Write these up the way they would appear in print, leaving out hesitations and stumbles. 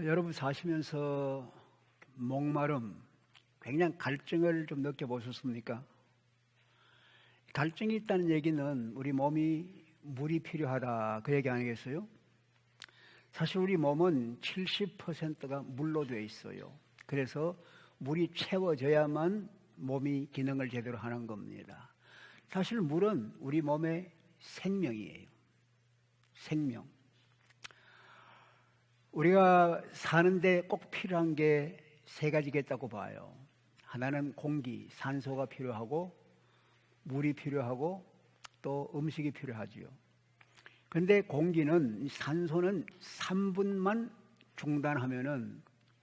여러분 사시면서 목마름, 굉장히 갈증을 좀 느껴보셨습니까? 갈증이 있다는 얘기는 우리 몸이 물이 필요하다 그 얘기 아니겠어요? 사실 우리 몸은 70%가 물로 되어 있어요. 그래서 물이 채워져야만 몸이 기능을 제대로 하는 겁니다. 사실 물은 우리 몸의 생명이에요. 생명. 우리가 사는데 꼭 필요한 게 세 가지겠다고 봐요. 하나는 공기, 산소가 필요하고 물이 필요하고 또 음식이 필요하지요. 그런데 공기는, 산소는 3분만 중단하면은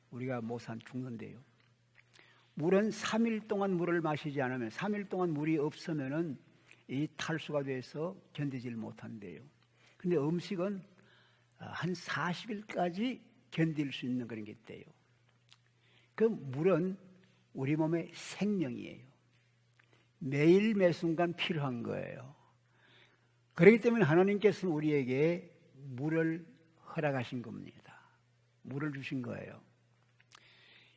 우리가 못 죽는데요. 물은 3일 동안 물을 마시지 않으면, 3일 동안 물이 없으면은 이 탈수가 돼서 견디질 못한대요. 근데 음식은 한 40일까지 견딜 수 있는 그런 게 있대요. 그 물은 우리 몸의 생명이에요. 매일 매 순간 필요한 거예요. 그렇기 때문에 하나님께서는 우리에게 물을 허락하신 겁니다. 물을 주신 거예요.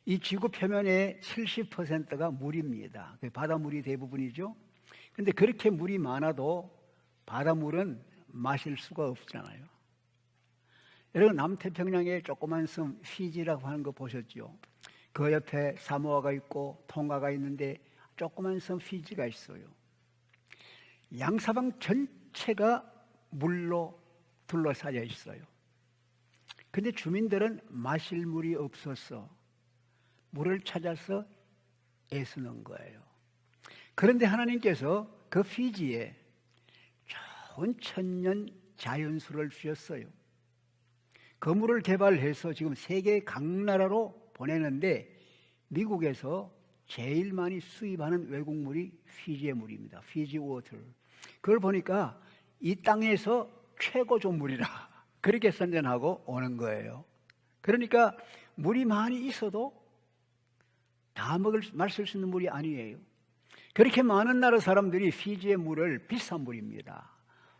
이 지구 표면의 70%가 물입니다. 바닷물이 대부분이죠. 그런데 그렇게 물이 많아도 바닷물은 마실 수가 없잖아요. 여러분, 남태평양에 조그만 섬 피지라고 하는 거 보셨죠? 그 옆에 사모아가 있고 통가가 있는데 조그만 섬 피지가 있어요. 양사방 전체가 물로 둘러싸여 있어요. 근데 주민들은 마실 물이 없어서 물을 찾아서 애쓰는 거예요. 그런데 하나님께서 그 피지에 좋은 천년 자연수를 주셨어요. 그 물을 개발해서 지금 세계 각 나라로 보내는데 미국에서 제일 많이 수입하는 외국물이 피지의 물입니다. 피지 워터. 그걸 보니까 이 땅에서 최고 좋은 물이라 그렇게 선전하고 오는 거예요. 그러니까 물이 많이 있어도 다 마실 수 있는 물이 아니에요. 그렇게 많은 나라 사람들이 피지의 물을 비싼 물입니다.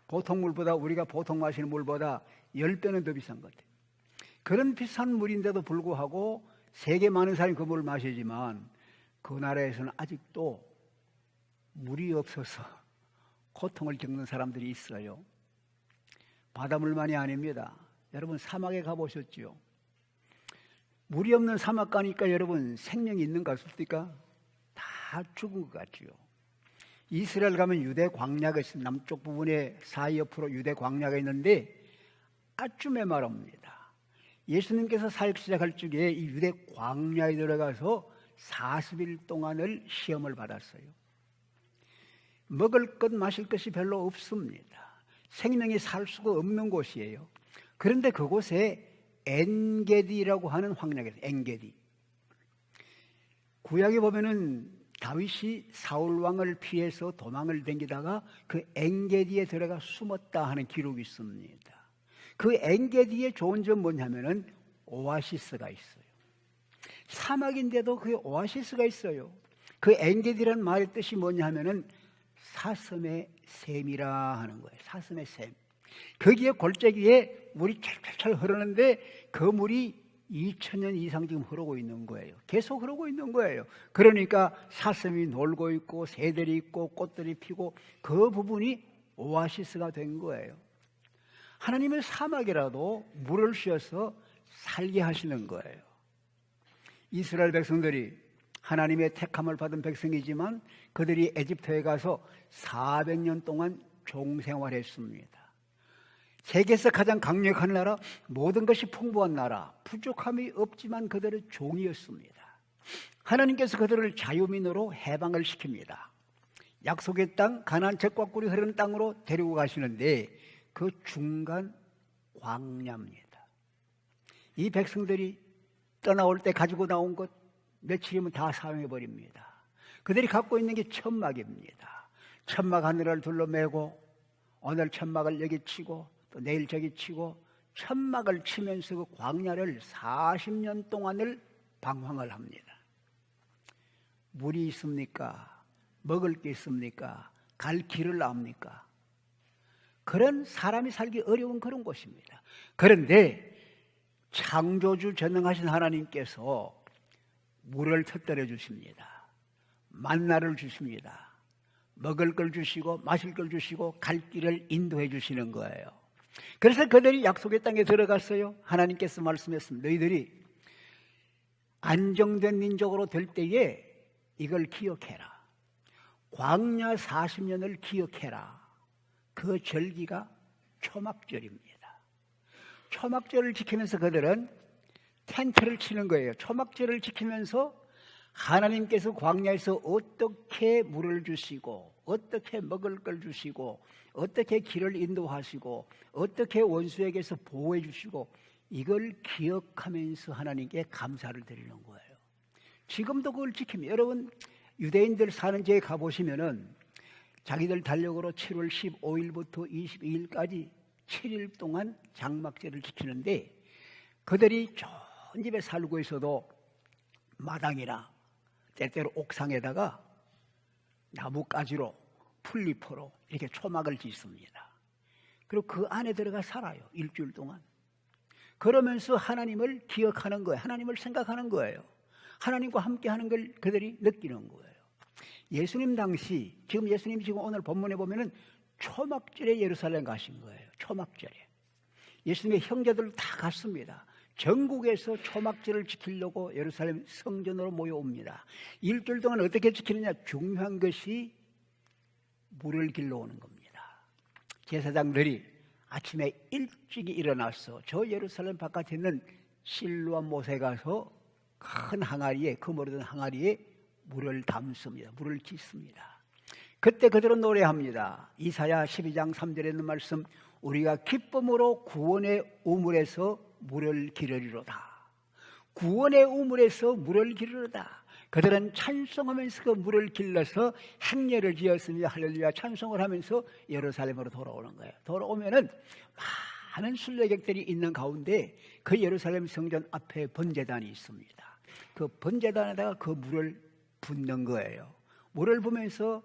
보통 물보다, 우리가 보통 마시는 물보다 10배는 더 비싼 것 같아요. 그런 비싼 물인데도 불구하고 세계 많은 사람이 그 물을 마시지만 그 나라에서는 아직도 물이 없어서 고통을 겪는 사람들이 있어요. 바닷물만이 아닙니다. 여러분, 사막에 가보셨죠? 물이 없는 사막 가니까 여러분 생명이 있는 것 같습니까? 다 죽은 것 같죠. 이스라엘 가면 유대 광야가 있습니다. 남쪽 부분에 사이 옆으로 유대 광야가 있는데 아주 메마릅니다. 예수님께서 사역 시작할 적에 이 유대 광야에 들어가서 40일 동안을 시험을 받았어요. 먹을 것 마실 것이 별로 없습니다. 생명이 살 수가 없는 곳이에요. 그런데 그곳에 엔게디라고 하는 황량이 있어요. 엔게디. 구약에 보면은 다윗이 사울 왕을 피해서 도망을 댕기다가 그 엔게디에 들어가 숨었다 하는 기록이 있습니다. 그 엔게디의 좋은 점 뭐냐면은 오아시스가 있어요. 사막인데도 그 오아시스가 있어요. 그 엔게디라는 말의 뜻이 뭐냐면은 사슴의 샘이라 하는 거예요. 사슴의 샘. 거기에 골짜기에 물이 철철철 흐르는데 그 물이 2000년 이상 지금 흐르고 있는 거예요. 계속 흐르고 있는 거예요. 그러니까 사슴이 놀고 있고 새들이 있고 꽃들이 피고 그 부분이 오아시스가 된 거예요. 하나님은 사막이라도 물을 주셔서 살게 하시는 거예요. 이스라엘 백성들이 하나님의 택함을 받은 백성이지만 그들이 에집트에 가서 400년 동안 종생활했습니다. 세계에서 가장 강력한 나라, 모든 것이 풍부한 나라, 부족함이 없지만 그들은 종이었습니다. 하나님께서 그들을 자유민으로 해방을 시킵니다. 약속의 땅, 가나안 젖과 꿀이 흐르는 땅으로 데리고 가시는데 그 중간 광야입니다. 이 백성들이 떠나올 때 가지고 나온 것 며칠이면 다 사용해버립니다. 그들이 갖고 있는 게 천막입니다. 천막 하늘을 둘러매고 오늘 천막을 여기 치고 또 내일 저기 치고 천막을 치면서 그 광야를 40년 동안을 방황을 합니다. 물이 있습니까? 먹을 게 있습니까? 갈 길을 압니까? 그런 사람이 살기 어려운 그런 곳입니다. 그런데 창조주 전능하신 하나님께서 물을 터뜨려 주십니다. 만나를 주십니다. 먹을 걸 주시고 마실 걸 주시고 갈 길을 인도해 주시는 거예요. 그래서 그들이 약속의 땅에 들어갔어요. 하나님께서 말씀했습니다. 너희들이 안정된 민족으로 될 때에 이걸 기억해라. 광야 40년을 기억해라. 그 절기가 초막절입니다. 초막절을 지키면서 그들은 텐트를 치는 거예요. 초막절을 지키면서 하나님께서 광야에서 어떻게 물을 주시고 어떻게 먹을 걸 주시고 어떻게 길을 인도하시고 어떻게 원수에게서 보호해 주시고 이걸 기억하면서 하나님께 감사를 드리는 거예요. 지금도 그걸 지킵니다. 여러분 유대인들 사는 지에 가보시면은 자기들 달력으로 7월 15일부터 22일까지 7일 동안 장막절을 지키는데 그들이 좋은 집에 살고 있어도 마당이나 때때로 옥상에다가 나뭇가지로 풀잎으로 이렇게 초막을 짓습니다. 그리고 그 안에 들어가 살아요. 일주일 동안. 그러면서 하나님을 기억하는 거예요. 하나님을 생각하는 거예요. 하나님과 함께하는 걸 그들이 느끼는 거예요. 예수님 당시 예수님 지금 오늘 본문에 보면은 초막절에 예루살렘 가신 거예요. 초막절에 예수님의 형제들 다 갔습니다. 전국에서 초막절을 지키려고 예루살렘 성전으로 모여옵니다. 일주일 동안 어떻게 지키느냐? 중요한 것이 물을 길러 오는 겁니다. 제사장들이 아침에 일찍이 일어나서 저 예루살렘 바깥에 있는 실로암 못에 가서 큰 항아리에 거머리던 항아리에 물을 담습니다. 물을 깃습니다. 그때 그들은 노래합니다. 이사야 12장 3절에 있는 말씀, 우리가 기쁨으로 구원의 우물에서 물을 기르리로다. 구원의 우물에서 물을 기르리로다. 그들은 찬송하면서 그 물을 길러서 행렬을 지었으며 할렐루야 찬송을 하면서 예루살렘으로 돌아오는 거예요. 돌아오면은 많은 순례객들이 있는 가운데 그 예루살렘 성전 앞에 번제단이 있습니다. 그 번제단에다가 그 물을 붓는 거예요. 물을 부면서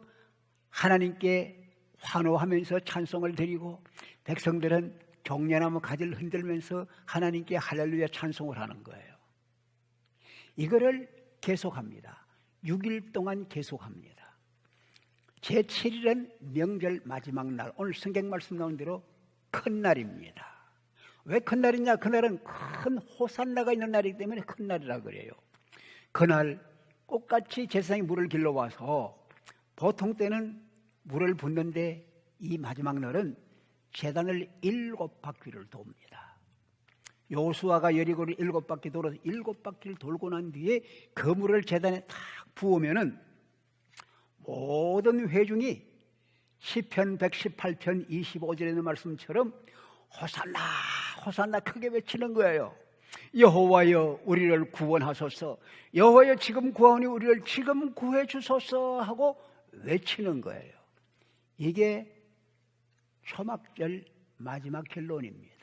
하나님께 환호하면서 찬송을 드리고 백성들은 종려나무 가지를 흔들면서 하나님께 할렐루야 찬송을 하는 거예요. 이거를 계속합니다. 6일 동안 계속합니다. 제7일은 명절 마지막 날, 오늘 성경 말씀 나온 대로 큰 날입니다. 왜 큰 날이냐? 그날은 큰 호산나가 있는 날이기 때문에 큰 날이라 그래요. 그날 꽃같이 제사장이 물을 길러와서 보통 때는 물을 붓는데 이 마지막 날은 제단을 7바퀴를 돕니다. 요수아가 여리고를 7바퀴 돌아서 7바퀴를 돌고 난 뒤에 그 물을 제단에 탁 부으면은 모든 회중이 시편 118편 25절에 있는 말씀처럼 호산나 호산나 크게 외치는 거예요. 여호와여 우리를 구원하소서, 여호와여 지금 구하오니 우리를 지금 구해 주소서 하고 외치는 거예요. 이게 초막절 마지막 결론입니다.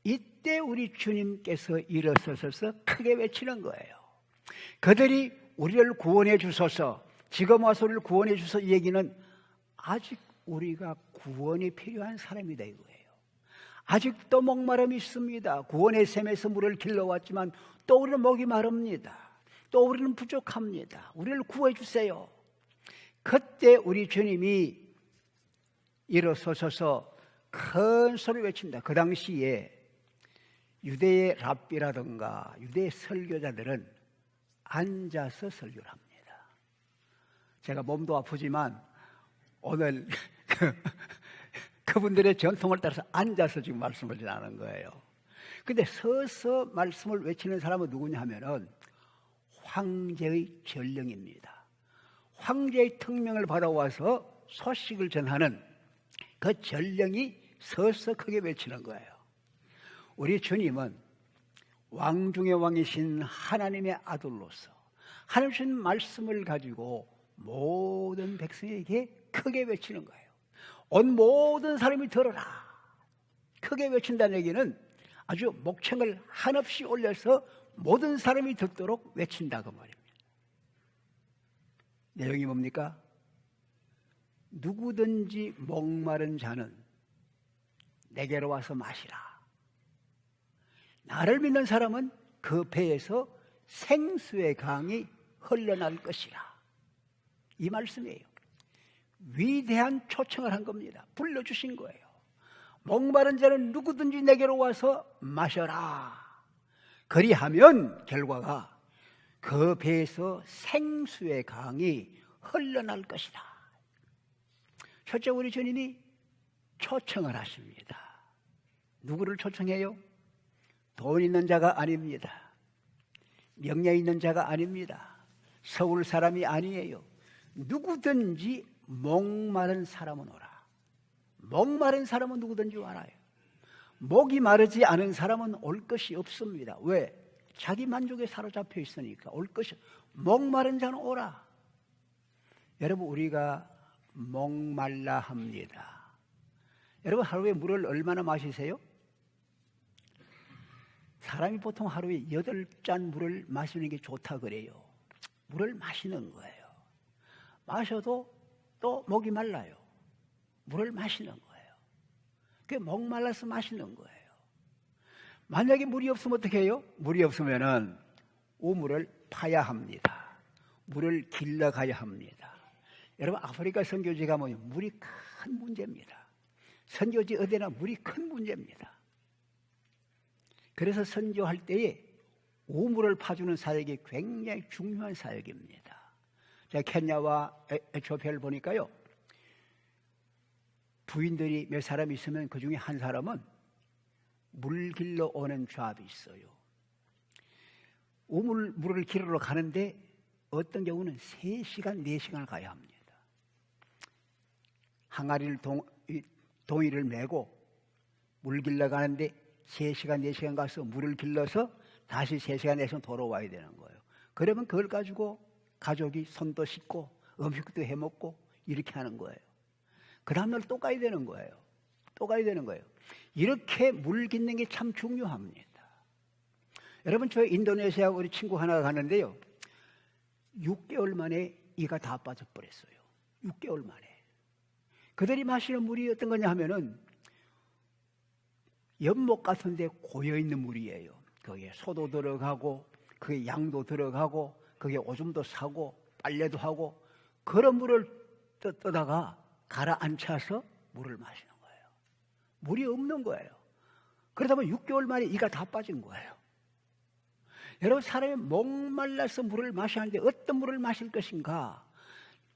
이때 우리 주님께서 일어서셔서 크게 외치는 거예요. 그들이 우리를 구원해 주소서, 지금 와서 우리를 구원해 주소서, 이 얘기는 아직 우리가 구원이 필요한 사람이다 이거예요. 아직도 목마름이 있습니다. 구원의 샘에서 물을 길러왔지만 또 우리는 목이 마릅니다. 또 우리는 부족합니다. 우리를 구해 주세요. 그때 우리 주님이 일어서셔서 큰 소리를 외칩니다. 그 당시에 유대의 랍비라든가 유대의 설교자들은 앉아서 설교를 합니다. 제가 몸도 아프지만 오늘 그분들의 전통을 따라서 앉아서 지금 말씀을 전하는 거예요. 근데 서서 말씀을 외치는 사람은 누구냐 하면은 황제의 전령입니다. 황제의 특명을 받아와서 소식을 전하는 그 전령이 서서 크게 외치는 거예요. 우리 주님은 왕 중의 왕이신 하나님의 아들로서 하나님 주신 말씀을 가지고 모든 백성에게 크게 외치는 거예요. 온 모든 사람이 들어라. 크게 외친다는 얘기는 아주 목청을 한없이 올려서 모든 사람이 듣도록 외친다 그 말입니다. 내용이 뭡니까? 누구든지 목마른 자는 내게로 와서 마시라. 나를 믿는 사람은 그 배에서 생수의 강이 흘러날 것이라. 이 말씀이에요. 위대한 초청을 한 겁니다. 불러주신 거예요. 목마른 자는 누구든지 내게로 와서 마셔라. 그리하면 결과가 그 배에서 생수의 강이 흘러날 것이다. 첫째, 우리 주님이 초청을 하십니다. 누구를 초청해요? 돈 있는 자가 아닙니다. 명예 있는 자가 아닙니다. 서울 사람이 아니에요. 누구든지 목마른 사람은 오라. 목마른 사람은 누구든지 와라요. 목이 마르지 않은 사람은 올 것이 없습니다. 왜? 자기 만족에 사로잡혀 있으니까 올 것이. 목마른 자는 오라. 여러분, 우리가 목말라 합니다. 여러분, 하루에 물을 얼마나 마시세요? 사람이 보통 하루에 8잔 물을 마시는 게 좋다 그래요. 물을 마시는 거예요. 마셔도 또 목이 말라요. 물을 마시는 거예요. 그게 목말라서 마시는 거예요. 만약에 물이 없으면 어떻게 해요? 물이 없으면은 우물을 파야 합니다. 물을 길러가야 합니다. 여러분, 아프리카 선교지 가면 물이 큰 문제입니다. 선교지 어디나 물이 큰 문제입니다. 그래서 선교할 때에 우물을 파주는 사역이 굉장히 중요한 사역입니다. 제가 케냐와 에티오피아를 보니까요, 부인들이 몇 사람 있으면 그 중에 한 사람은 물 길러 오는 잡이 있어요. 물을 길러 가는데 어떤 경우는 3시간, 4시간을 가야 합니다. 항아리를 동이를 메고 물 길러 가는데 3시간, 4시간 가서 물을 길러서 다시 3시간, 4시간 돌아와야 되는 거예요. 그러면 그걸 가지고 가족이 손도 씻고 음식도 해먹고 이렇게 하는 거예요. 그 다음날 또 가야 되는 거예요. 또 가야 되는 거예요. 이렇게 물 깃는 게 참 중요합니다. 여러분, 저 인도네시아 우리 친구 하나가 가는데요, 6개월 만에 이가 다 빠져버렸어요. 6개월 만에. 그들이 마시는 물이 어떤 거냐 하면은 연못 같은데 고여있는 물이에요. 거기에 소도 들어가고 그게 양도 들어가고 그게 오줌도 싸고 빨래도 하고 그런 물을 떠다가 가라앉혀서 물을 마시는 거예요. 물이 없는 거예요. 그러다 보면 6개월 만에 이가 다 빠진 거예요. 여러분, 사람이 목말라서 물을 마셔야 하는데 어떤 물을 마실 것인가?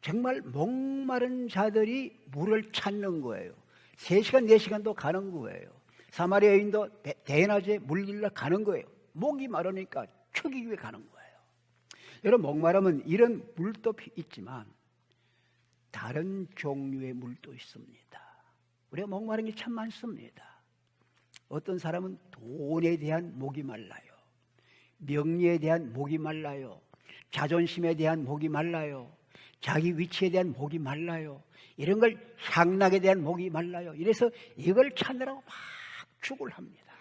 정말 목마른 자들이 물을 찾는 거예요. 3시간, 4시간도 가는 거예요. 사마리아 여인도 대낮에 물 길러 가는 거예요. 목이 마르니까 죽이기 위해 가는 거예요. 여러분, 목마르면 이런 물도 있지만 다른 종류의 물도 있습니다. 우리가 목마른 게 참 많습니다. 어떤 사람은 돈에 대한 목이 말라요. 명예에 대한 목이 말라요. 자존심에 대한 목이 말라요. 자기 위치에 대한 목이 말라요. 이런 걸 향락에 대한 목이 말라요. 이래서 이걸 찾느라고 막 축을 합니다.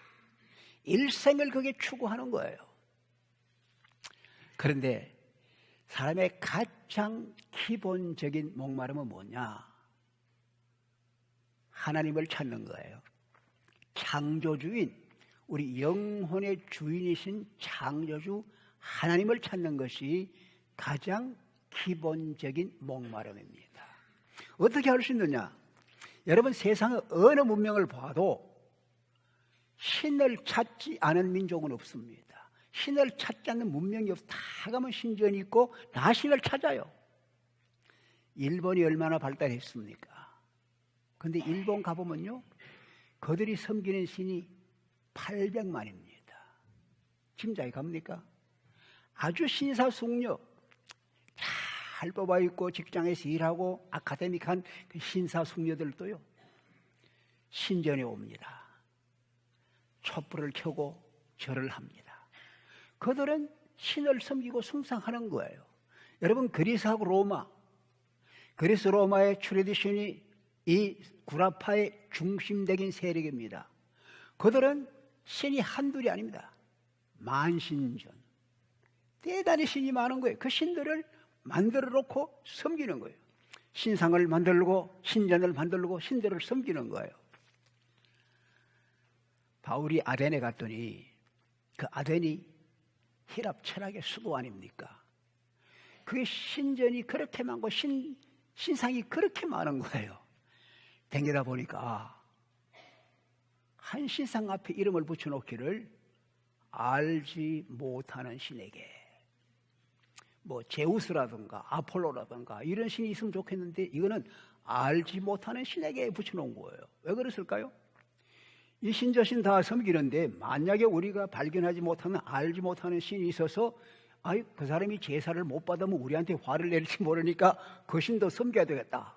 일생을 그게 추구하는 거예요. 그런데 사람의 가장 기본적인 목마름은 뭐냐? 하나님을 찾는 거예요. 창조주인, 우리 영혼의 주인이신 창조주 하나님을 찾는 것이 가장 기본적인 목마름입니다. 어떻게 할 수 있느냐? 여러분, 세상의 어느 문명을 봐도 신을 찾지 않은 민족은 없습니다. 신을 찾지 않는 문명이 없어. 다 가면 신전이 있고 다 신을 찾아요. 일본이 얼마나 발달했습니까? 그런데 일본 가보면요, 그들이 섬기는 신이 800만입니다. 지금 잘 갑니까? 아주 신사숙녀, 잘 뽑아있고 직장에서 일하고 아카데믹한 그 신사숙녀들도요, 신전에 옵니다. 촛불을 켜고 절을 합니다. 그들은 신을 섬기고 숭상하는 거예요. 여러분, 그리스하고 로마, 그리스 로마의 트레디션이 이 구라파의 중심적인 세력입니다. 그들은 신이 한둘이 아닙니다. 만신전. 대단히 신이 많은 거예요. 그 신들을 만들어 놓고 섬기는 거예요. 신상을 만들고 신전을 만들고 신들을 섬기는 거예요. 바울이 아테네 갔더니 그 아덴이 히랍 철학의 수도 아닙니까? 그게 신전이 그렇게 많고 신상이 그렇게 많은 거예요. 댕기다 보니까 한 신상 앞에 이름을 붙여놓기를 알지 못하는 신에게, 뭐 제우스라든가 아폴로라든가 이런 신이 있으면 좋겠는데 이거는 알지 못하는 신에게 붙여놓은 거예요. 왜 그랬을까요? 이 신저신 다 섬기는데 만약에 우리가 발견하지 못하는, 알지 못하는 신이 있어서 아이 그 사람이 제사를 못 받으면 우리한테 화를 낼지 모르니까 그 신도 섬겨야 되겠다.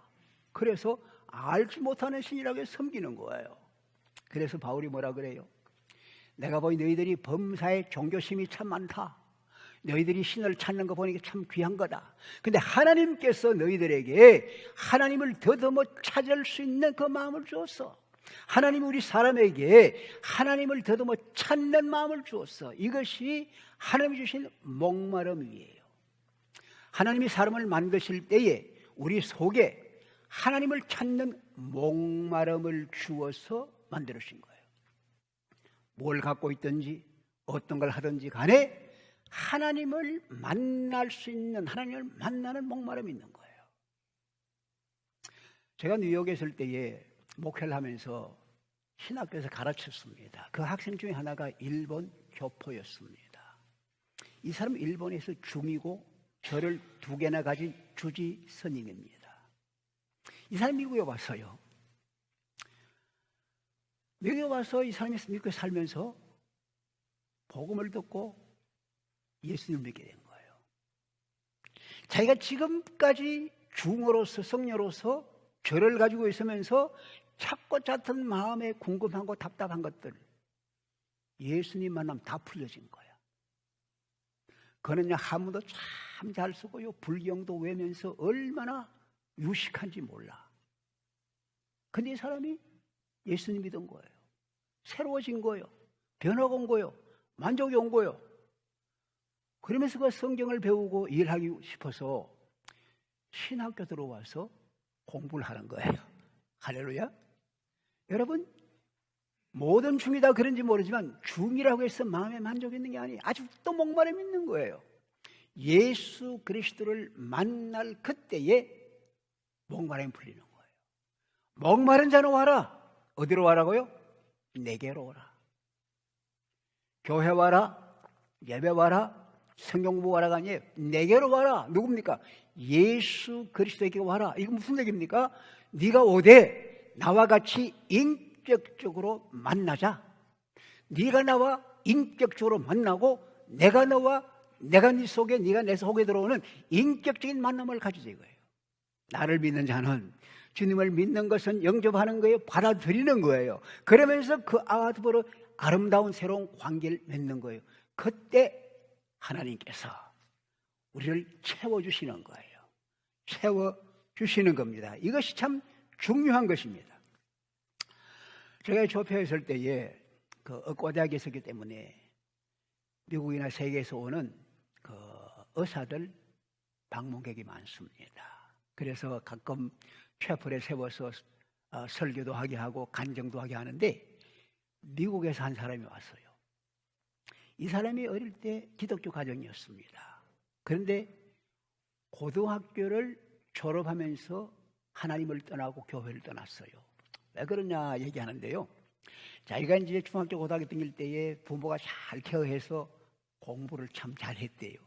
그래서 알지 못하는 신이라고 해서 섬기는 거예요. 그래서 바울이 뭐라 그래요? 내가 보니 너희들이 범사에 종교심이 참 많다. 너희들이 신을 찾는 거 보니까 참 귀한 거다. 근데 하나님께서 너희들에게 하나님을 더듬어 찾을 수 있는 그 마음을 주었어. 하나님이 우리 사람에게 하나님을 더듬어 찾는 마음을 주었어. 이것이 하나님이 주신 목마름이에요. 하나님이 사람을 만드실 때에 우리 속에 하나님을 찾는 목마름을 주어서 만들어주신 거예요. 뭘 갖고 있든지 어떤 걸 하든지 간에 하나님을 만날 수 있는, 하나님을 만나는 목마름이 있는 거예요. 제가 뉴욕에 있을 때에 목회를 하면서 신학교에서 가르쳤습니다. 그 학생 중에 하나가 일본 교포였습니다. 이 사람은 일본에서 중이고 절을 2개나 가진 주지 스님입니다. 이 사람이 미국에 왔어요. 미국에 와서 이 사람이 미국에 살면서 복음을 듣고 예수님을 믿게 된 거예요. 자기가 지금까지 중어로서, 성녀로서 죄를 가지고 있으면서 찾고 찾던 마음에 궁금하고 답답한 것들, 예수님 만나면 다 풀려진 거야. 그는 한문도 참 잘 쓰고요, 불경도 외면서 얼마나 유식한지 몰라. 근데 이 사람이 예수님 믿은 거예요. 새로워진 거예요. 변화가 온 거예요. 만족이 온 거예요. 그러면서 그 성경을 배우고 일하기 싶어서 신학교 들어와서 공부를 하는 거예요. 할렐루야. 여러분, 모든 중이 다 그런지 모르지만 중이라고 해서 마음에 만족이 있는 게 아니에요. 아직도 목마름이 있는 거예요. 예수 그리스도를 만날 그때에 목마름이 풀리는 거예요. 목마른 자는 와라. 어디로 와라고요? 내게로 오라. 교회 와라. 예배 와라. 성경 공부 와라가 아니에요. 내게로 와라. 누굽니까? 예수 그리스도에게 와라. 이거 무슨 얘기입니까? 네가 오되 나와 같이 인격적으로 만나자. 네가 나와 인격적으로 만나고 내가 너와, 내가 네 속에, 네가 내 속에 들어오는 인격적인 만남을 가지자 이거예요. 나를 믿는 자는, 주님을 믿는 것은 영접하는 거예요. 받아들이는 거예요. 그러면서 그 아와드보로 아름다운 새로운 관계를 맺는 거예요. 그때 하나님께서 우리를 채워주시는 거예요. 채워주시는 겁니다. 이것이 참 중요한 것입니다. 제가 조폐에 있을 때에 그 의과대학에 있었기 때문에 미국이나 세계에서 오는 그 의사들 방문객이 많습니다. 그래서 가끔 채플에 세워서 설교도 하게 하고 간증도 하게 하는데 미국에서 한 사람이 왔어요. 이 사람이 어릴 때 기독교 가정이었습니다. 그런데 고등학교를 졸업하면서 하나님을 떠나고 교회를 떠났어요. 왜 그러냐 얘기하는데요. 자기가 이제 중학교 고등학교 다닐 때에 부모가 잘 케어해서 공부를 참 잘했대요.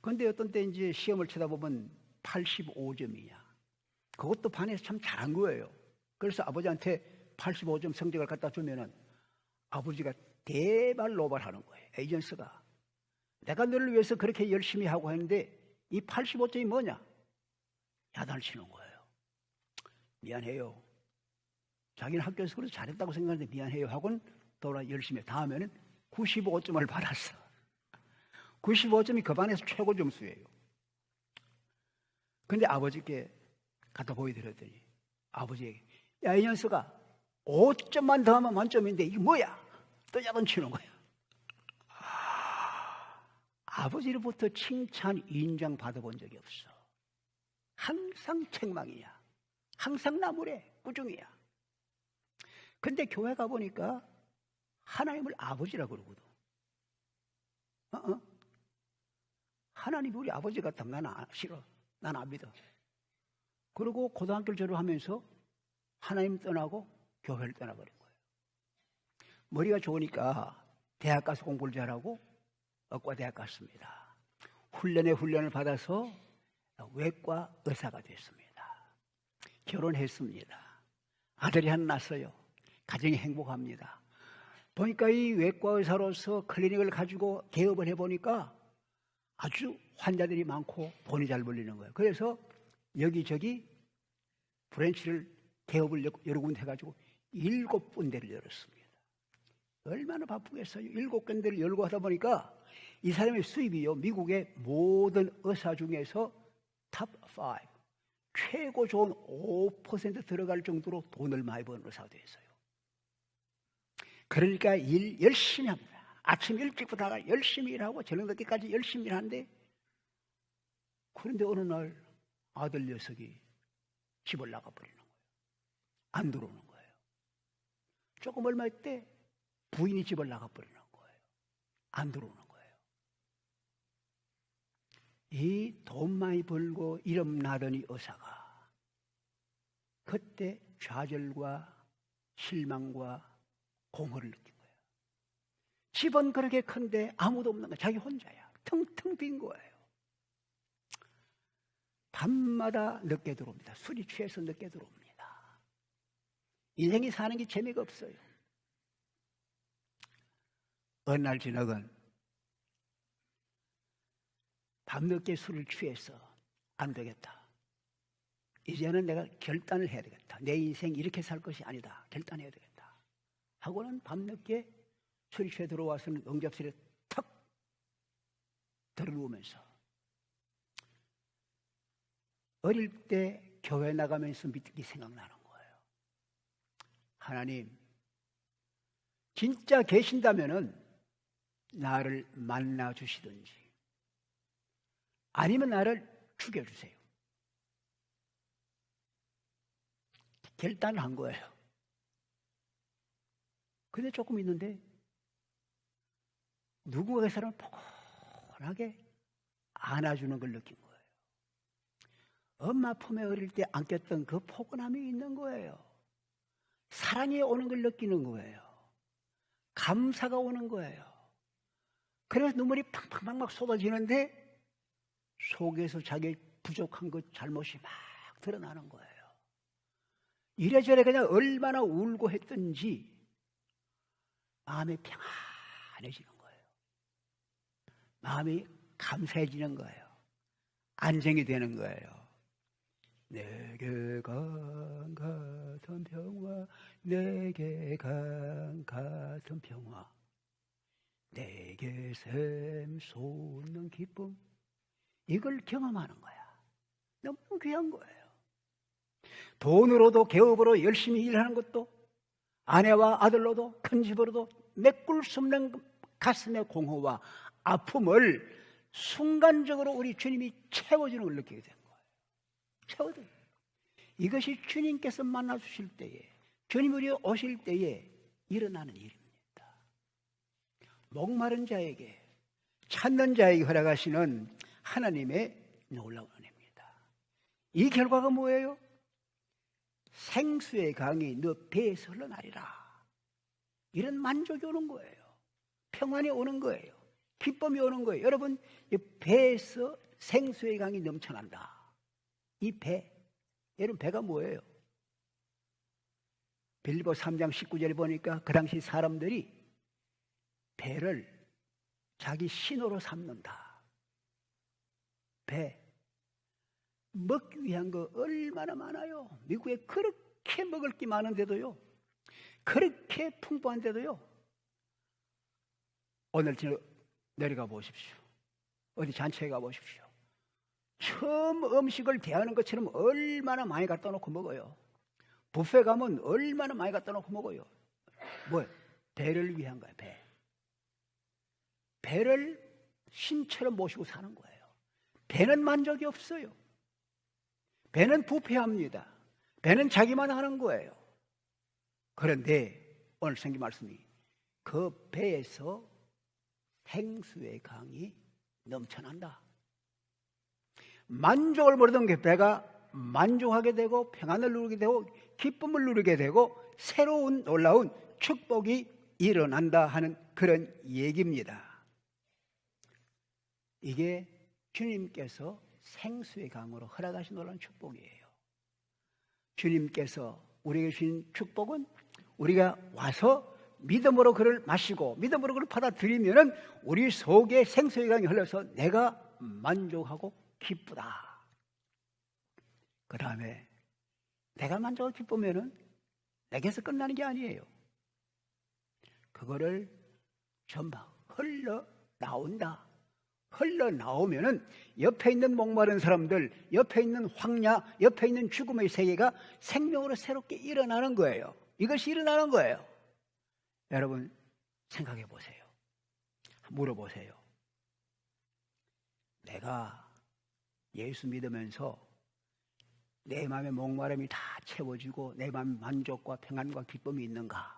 그런데 어떤 때 이제 시험을 쳐다보면 85점이야. 그것도 반에서 참 잘한 거예요. 그래서 아버지한테 85점 성적을 갖다 주면은 아버지가 대발노발하는 거예요. 에이전스가 내가 너를 위해서 그렇게 열심히 하고 했는데 이 85점이 뭐냐? 야단을 치는 거예요. 미안해요. 자기는 학교에서 그래서 잘했다고 생각하는데 미안해요 하고는 돌아 열심히 해. 다음에는 95점을 받았어. 95점이 그 반에서 최고 점수예요. 근데 아버지께 갖다 보여드렸더니 아버지에게, 야, 이 녀석아 5점만 더 하면 만점인데 이게 뭐야? 또 야단 치는 거야. 아버지로부터 칭찬, 인정 받아본 적이 없어. 항상 책망이야. 항상 나무래, 꾸중이야. 근데 교회 가보니까 하나님을 아버지라고 그러거든. 하나님이 우리 아버지 같으면 나는 싫어. 난 안 믿어. 그리고 고등학교를 졸업하면서 하나님 떠나고 교회를 떠나버린 거예요. 머리가 좋으니까 대학 가서 공부를 잘하고 의과대학 갔습니다. 훈련을 받아서 외과 의사가 됐습니다. 결혼했습니다. 아들이 하나 낳았어요. 가정이 행복합니다. 보니까 이 외과 의사로서 클리닉을 가지고 개업을 해보니까 아주 환자들이 많고 돈이 잘 벌리는 거예요. 그래서 여기저기 브랜치를 개업을 여러 군데 해가지고 7군데를 열었습니다. 얼마나 바쁘겠어요. 7군데를 열고 하다 보니까 이 사람의 수입이요, 미국의 모든 의사 중에서 탑 5, 최고 좋은 5% 들어갈 정도로 돈을 많이 버는 의사가 됐어요. 그러니까 일 열심히 합니다. 아침 일찍부터 열심히 일하고 저녁 늦게까지 열심히 일하는데, 그런데 어느 날 아들 녀석이 집을 나가버리는 거예요. 안 들어오는 거예요. 조금 얼마 있대 부인이 집을 나가버리는 거예요. 안 들어오는 거예요. 이 돈 많이 벌고 이름 나더니 의사가 그때 좌절과 실망과 공허를 느낀 거예요. 집은 그렇게 큰데 아무도 없는 거예요. 자기 혼자야. 텅텅 빈 거예요. 밤마다 늦게 들어옵니다. 술이 취해서 늦게 들어옵니다. 인생이 사는 게 재미가 없어요. 어느 날 저녁은 밤늦게 술을 취해서 안 되겠다. 이제는 내가 결단을 해야 되겠다. 내 인생 이렇게 살 것이 아니다. 결단해야 되겠다. 하고는 밤늦게 술이 취해 들어와서는 응접실에 탁 들어누우면서 어릴 때 교회 나가면서 믿은 게 생각나는 거예요. 하나님, 진짜 계신다면은 나를 만나 주시든지 아니면 나를 죽여주세요. 결단을 한 거예요. 근데 조금 있는데 누군가 그 사람을 포근하게 안아주는 걸 느낀 거예요. 엄마 품에 어릴 때 안겼던 그 포근함이 있는 거예요. 사랑이 오는 걸 느끼는 거예요. 감사가 오는 거예요. 그래서 눈물이 팡팡팡 막 쏟아지는데 속에서 자기 부족한 것, 잘못이 막 드러나는 거예요. 이래저래 그냥 얼마나 울고 했든지 마음이 평안해지는 거예요. 마음이 감사해지는 거예요. 안정이 되는 거예요. 내게 강 같은 평화, 내게 강 같은 평화, 내게 샘솟는 기쁨, 이걸 경험하는 거야. 너무 귀한 거예요. 돈으로도 개업으로 열심히 일하는 것도, 아내와 아들로도 큰 집으로도 메꿀 수 없는 가슴의 공허와 아픔을 순간적으로 우리 주님이 채워주는 걸 느끼게 된 거예요. 채워줘요. 이것이 주님께서 만나주실 때에, 주님이 오실 때에 일어나는 일입니다. 목마른 자에게, 찾는 자에게 허락하시는 하나님의 놀라운 은혜입니다. 이 결과가 뭐예요? 생수의 강이 너 배에서 흘러나리라. 이런 만족이 오는 거예요. 평안이 오는 거예요. 기쁨이 오는 거예요. 여러분, 이 배에서 생수의 강이 넘쳐난다. 이 배, 여러분 배가 뭐예요? 빌립보 3장 19절에 보니까 그 당시 사람들이 배를 자기 신호로 삼는다. 배, 먹기 위한 거 얼마나 많아요. 미국에 그렇게 먹을 게 많은데도요, 그렇게 풍부한데도요, 오늘 내려가 보십시오. 어디 잔치에 가 보십시오. 처음 음식을 대하는 것처럼 얼마나 많이 갖다 놓고 먹어요. 뷔페 가면 얼마나 많이 갖다 놓고 먹어요. 뭐예요? 배를 위한 거예요. 배를 신처럼 모시고 사는 거예요. 배는 만족이 없어요. 배는 부패합니다. 배는 자기만 하는 거예요. 그런데 오늘 성경 말씀이 그 배에서 생수의 강이 넘쳐난다. 만족을 모르던 그 배가 만족하게 되고 평안을 누리게 되고 기쁨을 누리게 되고 새로운 놀라운 축복이 일어난다 하는 그런 얘기입니다. 이게 주님께서 생수의 강으로 허락하신 놀라운 축복이에요. 주님께서 우리에게 주신 축복은 우리가 와서 믿음으로 그를 마시고 믿음으로 그를 받아들이면 우리 속에 생수의 강이 흘러서 내가 만족하고 기쁘다. 그 다음에 내가 만족하고 기쁘면 내게서 끝나는 게 아니에요. 그거를 전부 흘러나온다. 흘러나오면은 옆에 있는 목마른 사람들, 옆에 있는 황야, 옆에 있는 죽음의 세계가 생명으로 새롭게 일어나는 거예요. 이것이 일어나는 거예요. 여러분 생각해 보세요. 물어보세요. 내가 예수 믿으면서 내 마음의 목마름이 다 채워지고 내 마음의 만족과 평안과 기쁨이 있는가?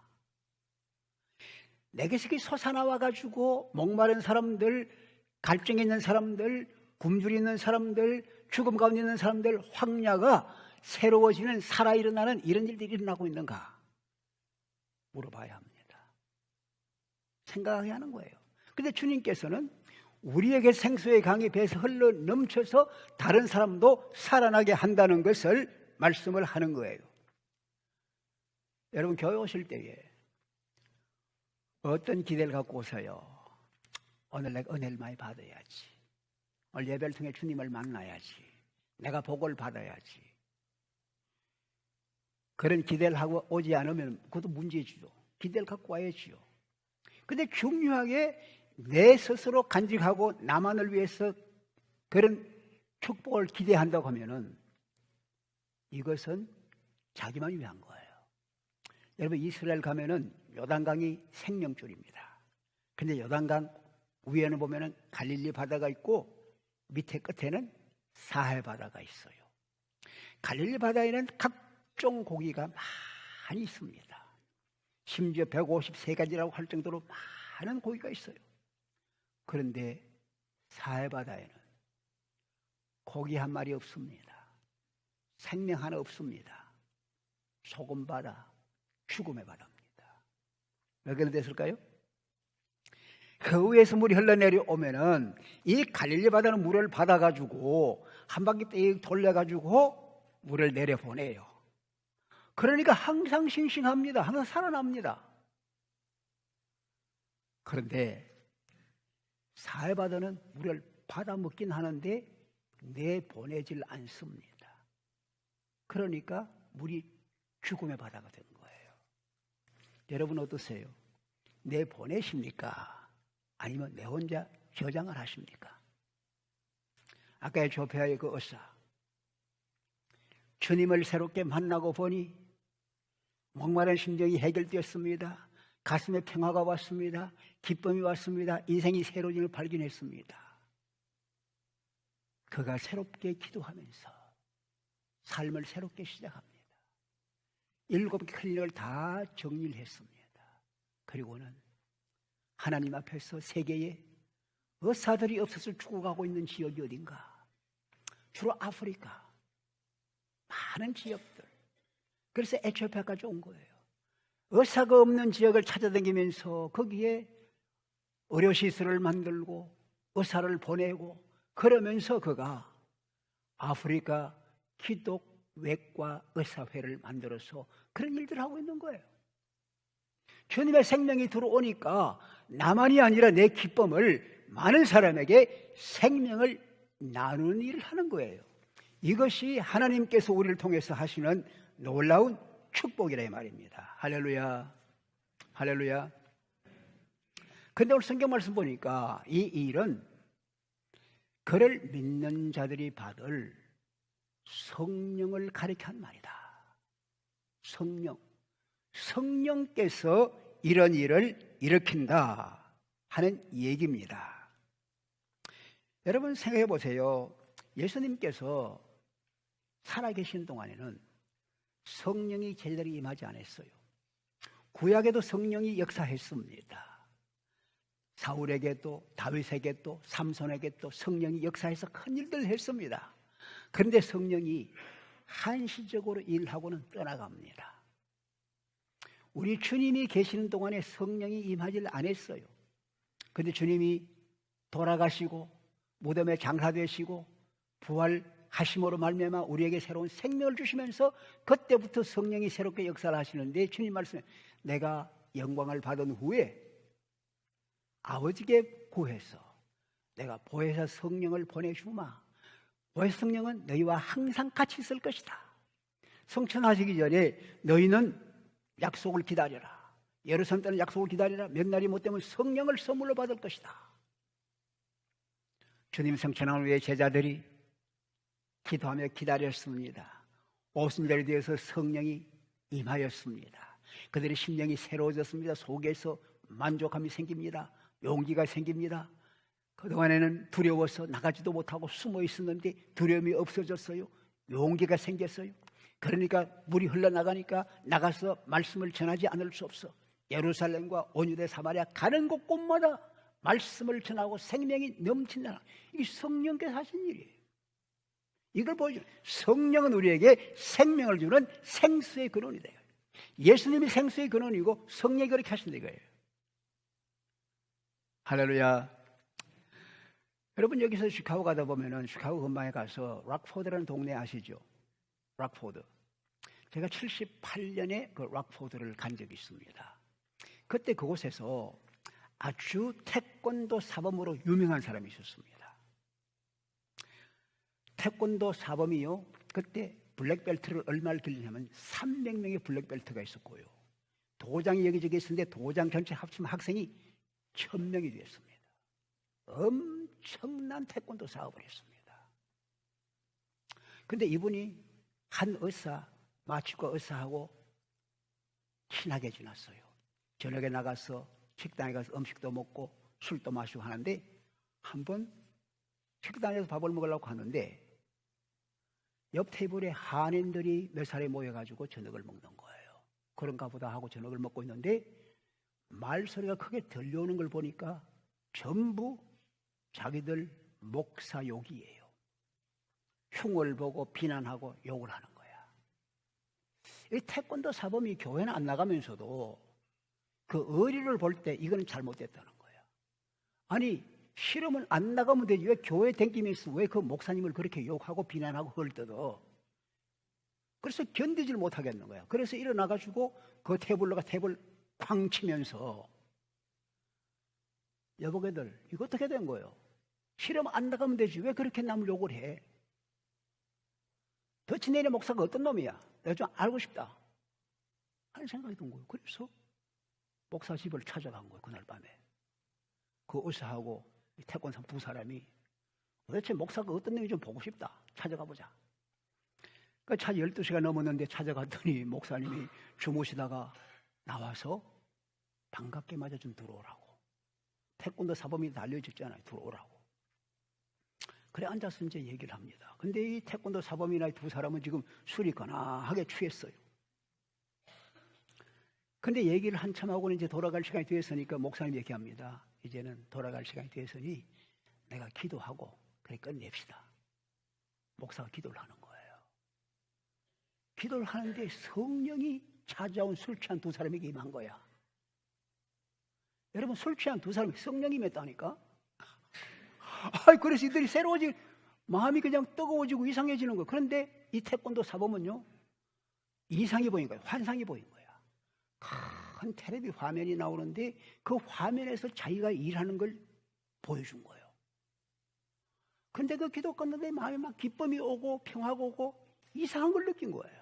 내게서 솟아나와가지고 목마른 사람들, 갈증이 있는 사람들, 굶주리 있는 사람들, 죽음 가운데 있는 사람들, 황야가 새로워지는, 살아 일어나는 이런 일들이 일어나고 있는가? 물어봐야 합니다. 생각하게 하는 거예요. 그런데 주님께서는 우리에게 생수의 강이 배에서 흘러 넘쳐서 다른 사람도 살아나게 한다는 것을 말씀을 하는 거예요. 여러분 교회 오실 때에 어떤 기대를 갖고 오세요? 오늘 내가 은혜를 많이 받아야지. 오늘 예배를 통해 주님을 만나야지. 내가 복을 받아야지. 그런 기대를 하고 오지 않으면 그것도 문제지요. 기대를 갖고 와야지요. 근데 중요하게 내 스스로 간직하고 나만을 위해서 그런 축복을 기대한다고 하면은 이것은 자기만 위한 거예요. 여러분 이스라엘 가면은 요단강이 생명줄입니다. 근데 요단강 위에는 보면은 갈릴리 바다가 있고 밑에 끝에는 사해 바다가 있어요. 갈릴리 바다에는 각종 고기가 많이 있습니다. 심지어 153가지라고 할 정도로 많은 고기가 있어요. 그런데 사해 바다에는 고기 한 마리 없습니다. 생명 하나 없습니다. 소금 바다, 죽음의 바다입니다. 왜 그런 됐을까요? 그 위에서 물이 흘러내려오면은 이 갈릴리 바다는 물을 받아가지고 한 바퀴 떼 돌려가지고 물을 내려보내요. 그러니까 항상 싱싱합니다. 항상 살아납니다. 그런데 사해 바다는 물을 받아 먹긴 하는데 내보내질 않습니다. 그러니까 물이 죽음의 바다가 된 거예요. 여러분 어떠세요? 내보내십니까? 아니면 내 혼자 저장을 하십니까? 아까 에티오피아의 그 의사, 주님을 새롭게 만나고 보니 목마른 심정이 해결되었습니다. 가슴에 평화가 왔습니다. 기쁨이 왔습니다. 인생이 새로움을 발견했습니다. 그가 새롭게 기도하면서 삶을 새롭게 시작합니다. 7개 클리닉을 다 정리를 했습니다. 그리고는 하나님 앞에서 세계에 의사들이 없어서 죽어가고 있는 지역이 어딘가? 주로 아프리카 많은 지역들. 그래서 에티오피아까지 온 거예요. 의사가 없는 지역을 찾아다니면서 거기에 의료시설을 만들고 의사를 보내고 그러면서 그가 아프리카 기독외과 의사회를 만들어서 그런 일들을 하고 있는 거예요. 주님의 생명이 들어오니까 나만이 아니라 내 기쁨을 많은 사람에게 생명을 나누는 일을 하는 거예요. 이것이 하나님께서 우리를 통해서 하시는 놀라운 축복이라 이 말입니다. 할렐루야, 할렐루야. 근데 오늘 성경 말씀 보니까 이 일은 그를 믿는 자들이 받을 성령을 가리켜한 말이다. 성령께서 이런 일을 일으킨다 하는 얘기입니다. 여러분 생각해 보세요. 예수님께서 살아계신 동안에는 성령이 제자들에게 임하지 않았어요. 구약에도 성령이 역사했습니다. 사울에게도 다윗에게도 삼손에게도 성령이 역사해서 큰 일들을 했습니다. 그런데 성령이 한시적으로 일하고는 떠나갑니다. 우리 주님이 계시는 동안에 성령이 임하지 않았어요. 그런데 주님이 돌아가시고 무덤에 장사되시고 부활하심으로 말미암아 우리에게 새로운 생명을 주시면서 그때부터 성령이 새롭게 역사를 하시는데, 주님 말씀에 내가 영광을 받은 후에 아버지께 구해서 내가 보혜사 성령을 보내주마. 보혜사 성령은 너희와 항상 같이 있을 것이다. 성천하시기 전에 너희는 약속을 기다려라. 예루살렘 때는 약속을 기다리라. 몇 날이 못 되면 성령을 선물로 받을 것이다. 주님 성천한 후에 제자들이 기도하며 기다렸습니다. 오순절에 대해서 성령이 임하였습니다. 그들의 심령이 새로워졌습니다. 속에서 만족함이 생깁니다. 용기가 생깁니다. 그동안에는 두려워서 나가지도 못하고 숨어 있었는데 두려움이 없어졌어요. 용기가 생겼어요. 그러니까 물이 흘러나가니까 나가서 말씀을 전하지 않을 수 없어. 예루살렘과 온 유대 사마리아 가는 곳곳마다 말씀을 전하고 생명이 넘친다. 이게 성령께서 하신 일이에요. 이걸 보여주는, 성령은 우리에게 생명을 주는 생수의 근원이 돼요. 예수님이 생수의 근원이고 성령이 그렇게 하신다 이거예요. 할렐루야. 여러분, 여기서 시카고 가다 보면은 시카고 근방에 가서 락포드라는 동네 아시죠? 락포드. 제가 78년에 그 락포드를 간 적이 있습니다. 그때 그곳에서 아주 태권도 사범으로 유명한 사람이 있었습니다. 태권도 사범이요, 그때 블랙벨트를 얼마를 길리냐면 300명의 블랙벨트가 있었고요, 도장이 여기저기 있었는데 도장 전체 합치면 학생이 1000명이 되었습니다. 엄청난 태권도 사업을 했습니다. 그런데 이분이 한 의사, 마취과 의사하고 친하게 지났어요. 저녁에 나가서 식당에 가서 음식도 먹고 술도 마시고 하는데, 한번 식당에서 밥을 먹으려고 하는데 옆 테이블에 한인들이 몇 사람이 모여가지고 저녁을 먹는 거예요. 그런가 보다 하고 저녁을 먹고 있는데 말소리가 크게 들려오는 걸 보니까 전부 자기들 목사 욕이에요. 흉을 보고 비난하고 욕을 하는 거야. 이 태권도 사범이 교회는 안 나가면서도 그 의리를 볼 때 이건 잘못됐다는 거야. 아니, 실험은 안 나가면 되지 왜 교회 댕기면서 왜 그 목사님을 그렇게 욕하고 비난하고 헐뜯어? 그래서 견디질 못하겠는 거야. 그래서 일어나가지고 그 테이블로가 테이블 쾅 치면서, 여보게들 이거 어떻게 된 거예요? 실험 안 나가면 되지 왜 그렇게 남을 욕을 해? 도대체 내내 목사가 어떤 놈이야? 내가 좀 알고 싶다 하는 생각이 든 거예요. 그래서 목사 집을 찾아간 거예요. 그날 밤에 그 의사하고 태권사 두 사람이 도대체 목사가 어떤 놈인지 좀 보고 싶다, 찾아가 보자. 그 차 12시가 넘었는데 찾아갔더니 목사님이 주무시다가 나와서 반갑게 맞아 좀 들어오라고. 태권도 사범이 알려졌잖아요. 들어오라고. 그래 앉아서 이제 얘기를 합니다. 근데 이 태권도 사범이나 두 사람은 지금 술이 거나하게 취했어요. 근데 얘기를 한참 하고는 이제 돌아갈 시간이 되었으니까 목사님 얘기합니다. 이제는 돌아갈 시간이 되었으니 내가 기도하고 그래 끝냅시다. 목사가 기도를 하는 거예요. 기도를 하는데 성령이 찾아온 술 취한 두 사람에게 임한 거야. 여러분, 술 취한 두 사람이 성령이 임했다니까? 그래서 이들이 새로워지고 마음이 그냥 뜨거워지고 이상해지는 거예요. 그런데 이 태권도 사범은요, 이상이 보인 거예요. 환상이 보인 거야. 큰 텔레비 화면이 나오는데 그 화면에서 자기가 일하는 걸 보여준 거예요. 그런데 그 기도 끝났는데 마음에 막 기쁨이 오고 평화가 오고 이상한 걸 느낀 거예요.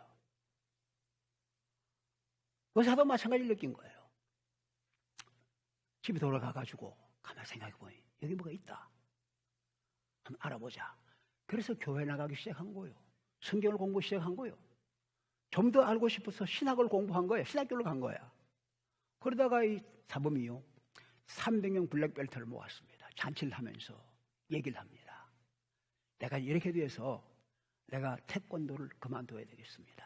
의사도 마찬가지로 느낀 거예요. 집에 돌아가가지고 가만히 생각해보니 여기 뭐가 있다. 한번 알아보자. 그래서 교회 나가기 시작한 거예요. 성경을 공부 시작한 거예요. 좀 더 알고 싶어서 신학을 공부한 거예요. 신학교를 간 거야. 그러다가 이 사범이요, 300명 블랙벨트를 모았습니다. 잔치를 하면서 얘기를 합니다. 내가 이렇게 돼서 내가 태권도를 그만둬야 되겠습니다.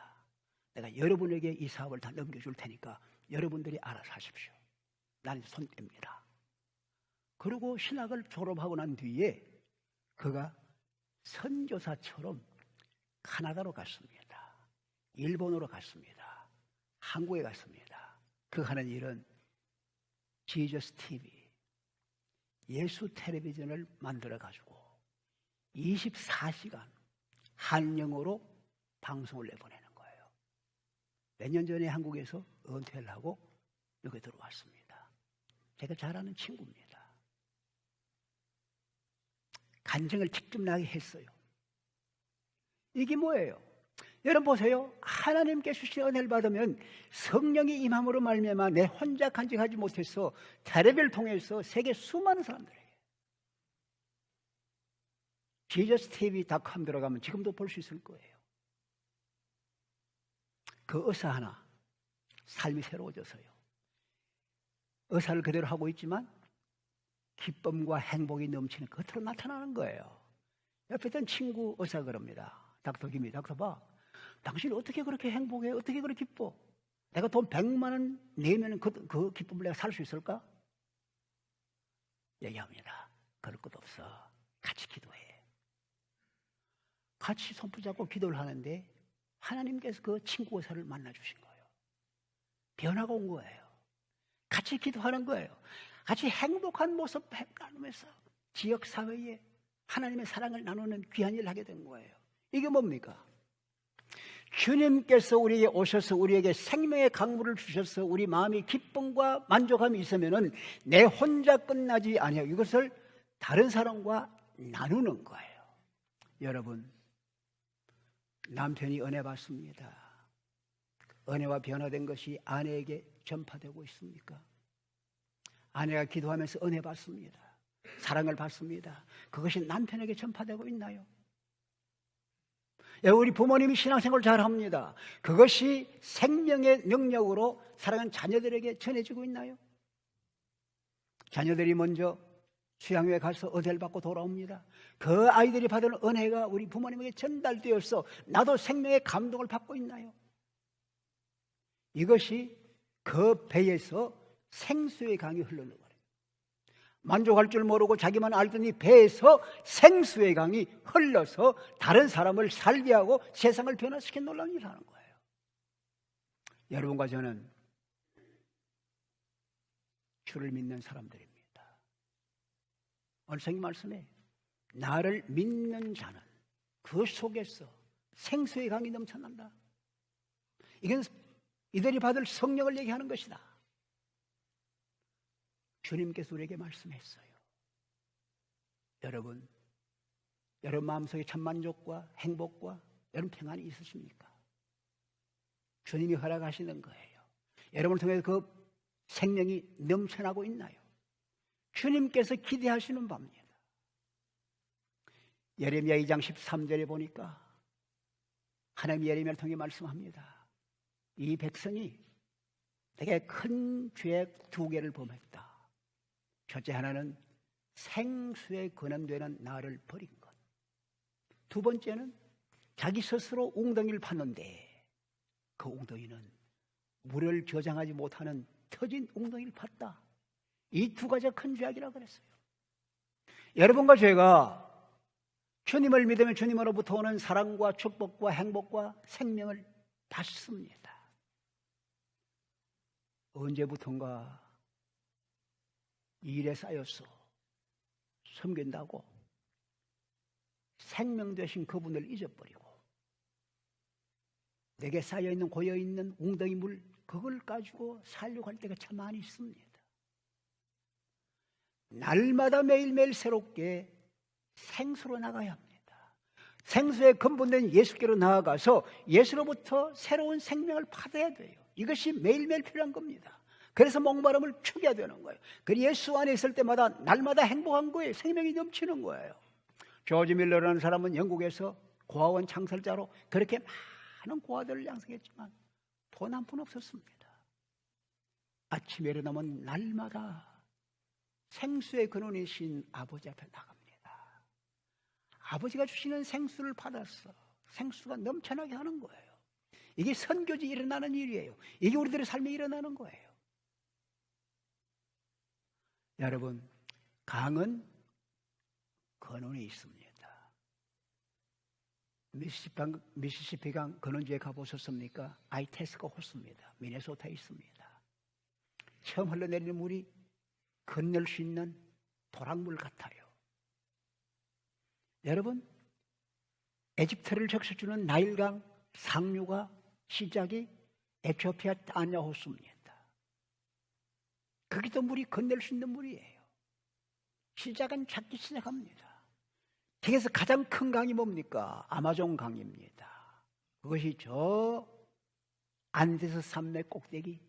내가 여러분에게 이 사업을 다 넘겨줄 테니까 여러분들이 알아서 하십시오. 나는 손 뗍니다. 그리고 신학을 졸업하고 난 뒤에 그가 선교사처럼 카나다로 갔습니다. 일본으로 갔습니다. 한국에 갔습니다. 그 하는 일은 지저스 TV, 예수 텔레비전을 만들어 가지고 24시간 한영어로 방송을 내보내는 거예요. 몇 년 전에 한국에서 은퇴를 하고 여기 들어왔습니다. 제가 잘 아는 친구입니다. 간증을 직접 나게 했어요. 이게 뭐예요? 여러분 보세요. 하나님께 주신 은혜를 받으면 성령이 임함으로 말미암아 내 혼자 간증하지 못해서 텔레비를 통해서 세계 수많은 사람들에게 JesusTV.com 들어가면 지금도 볼 수 있을 거예요. 그 의사 하나 삶이 새로워져서요. 의사를 그대로 하고 있지만 기쁨과 행복이 넘치는 겉으로 나타나는 거예요. 옆에 있던 친구 의사 그럽니다. 닥터 김이, 닥터 박, 당신 어떻게 그렇게 행복해? 어떻게 그렇게 기뻐? 내가 돈 100만 원 내면 그 기쁨을 내가 살 수 있을까? 얘기합니다. 그럴 것 없어. 같이 기도해. 같이 손 붙잡고 기도를 하는데 하나님께서 그 친구 의사를 만나주신 거예요. 변화가 온 거예요. 같이 기도하는 거예요. 같이 행복한 모습 나누면서 지역사회에 하나님의 사랑을 나누는 귀한 일을 하게 된 거예요. 이게 뭡니까? 주님께서 우리에게 오셔서 우리에게 생명의 강물을 주셔서 우리 마음이 기쁨과 만족함이 있으면은 내 혼자 끝나지 아니하고 이것을 다른 사람과 나누는 거예요. 여러분, 남편이 은혜 받습니다. 은혜와 변화된 것이 아내에게 전파되고 있습니까? 아내가 기도하면서 은혜 받습니다. 사랑을 받습니다. 그것이 남편에게 전파되고 있나요? 우리 부모님이 신앙생활을 잘합니다. 그것이 생명의 능력으로 사랑하는 자녀들에게 전해지고 있나요? 자녀들이 먼저 수양회에 가서 은혜를 받고 돌아옵니다. 그 아이들이 받은 은혜가 우리 부모님에게 전달되어서 나도 생명의 감동을 받고 있나요? 이것이 그 배에서 생수의 강이 흘러는 거예요. 만족할 줄 모르고 자기만 알더니 배에서 생수의 강이 흘러서 다른 사람을 살게 하고 세상을 변화시킨 놀라운 일을 하는 거예요. 여러분과 저는 주를 믿는 사람들입니다. 오늘 성경 말씀에 나를 믿는 자는 그 속에서 생수의 강이 넘쳐난다. 이건 이들이 받을 성령을 얘기하는 것이다. 주님께서 우리에게 말씀했어요. 여러분 마음속에 참만족과 행복과 여러분 평안이 있으십니까? 주님이 허락하시는 거예요. 여러분을 통해서 그 생명이 넘쳐나고 있나요? 주님께서 기대하시는 바입니다. 예레미야 2장 13절에 보니까 하나님이 예레미야를 통해 말씀합니다. 이 백성이 되게 큰 죄 2개를 범했다. 첫째 하나는 생수에 근원되는 나를 버린 것. 두 번째는 자기 스스로 웅덩이를 팠는데 그 웅덩이는 물을 저장하지 못하는 터진 웅덩이를 팠다. 이 두 가지가 큰 죄악이라고 그랬어요. 여러분과 제가 주님을 믿으면 주님으로부터 오는 사랑과 축복과 행복과 생명을 받습니다. 언제부턴가 일에 쌓여서 섬긴다고 생명 되신 그분을 잊어버리고 내게 쌓여있는 고여있는 웅덩이 물 그걸 가지고 살려고 할 때가 참 많이 있습니다. 날마다 매일매일 새롭게 생수로 나가야 합니다. 생수의 근본된 예수께로 나아가서 예수로부터 새로운 생명을 받아야 돼요. 이것이 매일매일 필요한 겁니다. 그래서 목마름을 죽여야 되는 거예요. 그 예수 안에 있을 때마다 날마다 행복한 거예요. 생명이 넘치는 거예요. 조지 밀러라는 사람은 영국에서 고아원 창설자로 그렇게 많은 고아들을 양성했지만 돈 한 푼 없었습니다. 아침에 일어나면 날마다 생수의 근원이신 아버지 앞에 나갑니다. 아버지가 주시는 생수를 받아서 생수가 넘쳐나게 하는 거예요. 이게 선교지 일어나는 일이에요. 이게 우리들의 삶에 일어나는 거예요. 여러분, 강은 근원에 있습니다. 미시시피 강 근원지에 가보셨습니까? 아이태스가 호수입니다. 미네소타에 있습니다. 처음 흘러내리는 물이 건널 수 있는 도랑물 같아요. 여러분, 에집트를 적셔주는 나일강 상류가 시작이 에티오피아 따냐 호수입니다. 거기도 물이 건널 수 있는 물이에요. 시작은 작기 시작합니다. 세계에서 가장 큰 강이 뭡니까? 아마존 강입니다. 그것이 저 안데스 산맥 꼭대기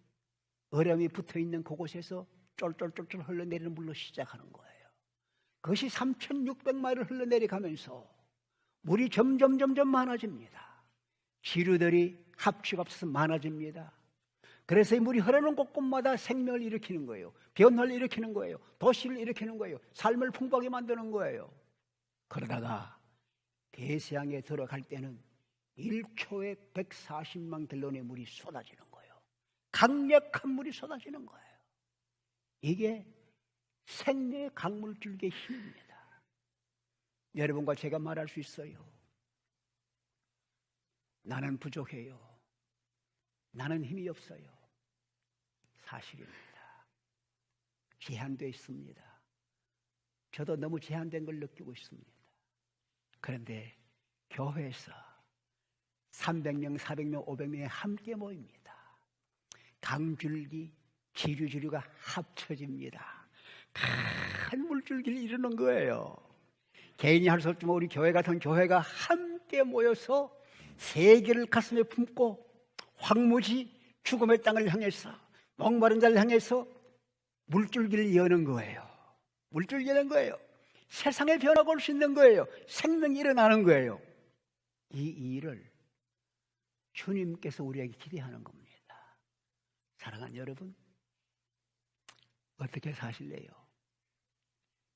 어렴이 붙어있는 그곳에서 쫄쫄쫄쫄 흘러내리는 물로 시작하는 거예요. 그것이 3,600마일을 흘러내려가면서 물이 점점 많아집니다. 지류들이 합치가 없어서 많아집니다. 그래서 이 물이 흐르는 곳곳마다 생명을 일으키는 거예요. 변화를 일으키는 거예요. 도시를 일으키는 거예요. 삶을 풍부하게 만드는 거예요. 그러다가 대서양에 들어갈 때는 1초에 140만 갤런의 물이 쏟아지는 거예요. 강력한 물이 쏟아지는 거예요. 이게 생명의 강물줄기의 힘입니다. 여러분과 제가 말할 수 있어요. 나는 부족해요. 나는 힘이 없어요. 사실입니다. 제한되어 있습니다. 저도 너무 제한된 걸 느끼고 있습니다. 그런데 교회에서 300명, 400명, 500명이 함께 모입니다. 강줄기, 지류가 합쳐집니다. 큰 물줄기를 이루는 거예요. 개인이 할 수 없지만 우리 교회 같은 교회가 함께 모여서 세계를 가슴에 품고 황무지 죽음의 땅을 향해서 목마른 자를 향해서 물줄기를 여는 거예요. 물줄기 여는 거예요. 세상에 변화가 올 수 있는 거예요. 생명이 일어나는 거예요. 이 일을 주님께서 우리에게 기대하는 겁니다. 사랑하는 여러분, 어떻게 사실래요?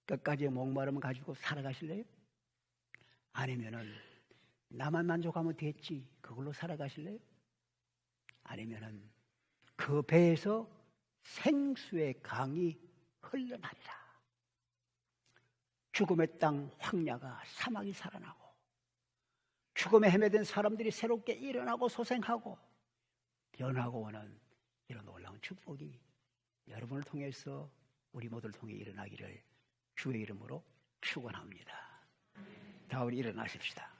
끝까지 목마름을 가지고 살아가실래요? 아니면은 나만 만족하면 됐지 그걸로 살아가실래요? 아니면은 그 배에서 생수의 강이 흘러나리라. 죽음의 땅 황야가 사막이 살아나고 죽음에 헤매던 사람들이 새롭게 일어나고 소생하고 변하고 오는 이런 놀라운 축복이 여러분을 통해서 우리 모두를 통해 일어나기를 주의 이름으로 축원합니다. 다 우리 일어나십시다.